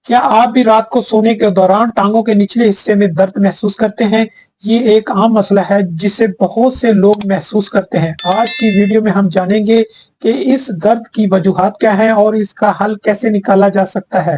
क्या आप भी रात को सोने के दौरान टांगों के निचले हिस्से में दर्द महसूस करते हैं? ये एक आम मसला है जिसे बहुत से लोग महसूस करते हैं। आज की वीडियो में हम जानेंगे कि इस दर्द की वजूहात क्या है और इसका हल कैसे निकाला जा सकता है।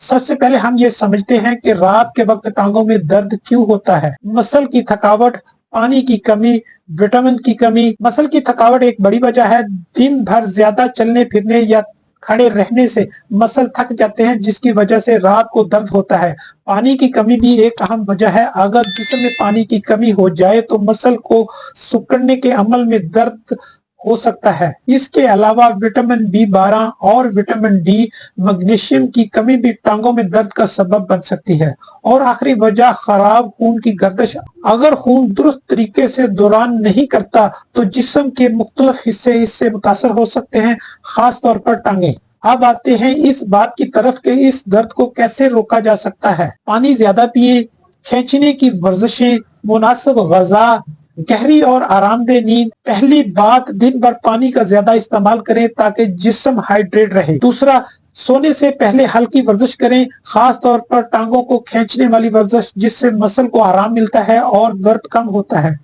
सबसे पहले हम ये समझते हैं कि रात के वक्त टांगों में दर्द क्यों होता है। मसल की थकावट, पानी की कमी, विटामिन की कमी। मसल की थकावट एक बड़ी वजह है। दिन भर ज्यादा चलने फिरने या खड़े रहने से मसल थक जाते हैं, जिसकी वजह से रात को दर्द होता है। पानी की कमी भी एक अहम वजह है। अगर जिस्म में पानी की कमी हो जाए तो मसल को सिकुड़ने के अमल में दर्द हो सकता है। इसके अलावा विटामिन B12 और विटामिन डी, मैग्नीशियम की कमी भी टांगों में दर्द का सबब बन सकती है। और आखिरी वजह खराब खून की गर्दिश। अगर खून दुरुस्त तरीके से दौरान नहीं करता तो जिस्म के मुख्तलिफ हिस्से इससे मुतासर हो सकते हैं, खास तौर पर टांगे। अब आते हैं इस बात की तरफ कि इस दर्द को कैसे रोका जा सकता है। पानी ज्यादा पिए, खींचने की वर्जिशें, मुनासिब ग़िज़ा, गहरी और आरामदेह नींद। पहली बात, दिन भर पानी का ज्यादा इस्तेमाल करें ताकि जिस्म हाइड्रेट रहे। दूसरा, सोने से पहले हल्की वर्जिश करें, खास तौर पर टांगों को खींचने वाली वर्जिश, जिससे मसल को आराम मिलता है और दर्द कम होता है।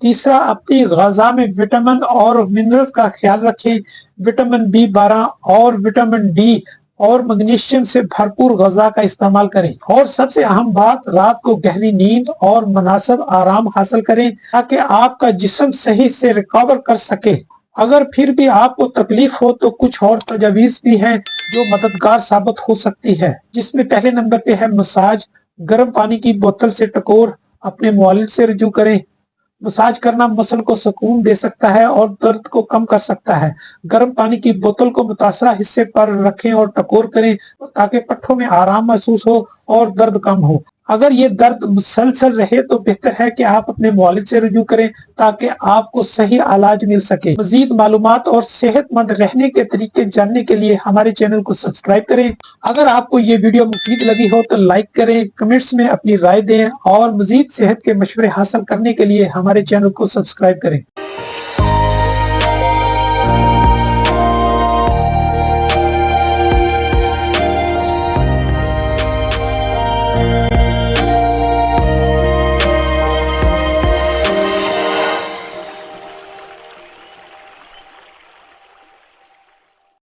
तीसरा, अपनी ग़िज़ा में विटामिन और मिनरल्स का ख्याल रखें। विटामिन B12 और विटामिन डी और मैग्नीशियम से भरपूर ग़िज़ा का इस्तेमाल करें। और सबसे अहम बात, रात को गहरी नींद और मुनासिब आराम हासिल करें ताकि आपका जिस्म सही से रिकवर कर सके। अगर फिर भी आपको तकलीफ हो तो कुछ और तजावीज़ भी हैं जो मददगार साबित हो सकती है, जिसमें पहले नंबर पे है मसाज। गर्म पानी की बोतल से टकोर अपने मुआलिज से रजू करें। मसाज करना मसल को सुकून दे सकता है और दर्द को कम कर सकता है। गर्म पानी की बोतल को मुतासरा हिस्से पर रखें और टकोर करें ताकि पट्टों में आराम महसूस हो और दर्द कम हो। अगर ये दर्द मुसलसल रहे तो बेहतर है कि आप अपने मुआलिज से रजू करें ताकि आपको सही इलाज मिल सके। मजीद मालूमात और सेहतमंद रहने के तरीके जानने के लिए हमारे चैनल को सब्सक्राइब करें। अगर आपको ये वीडियो मुफीद लगी हो तो लाइक करें, कमेंट्स में अपनी राय दें और मजीद सेहत के मशवरे हासिल करने के लिए हमारे चैनल को सब्सक्राइब करें।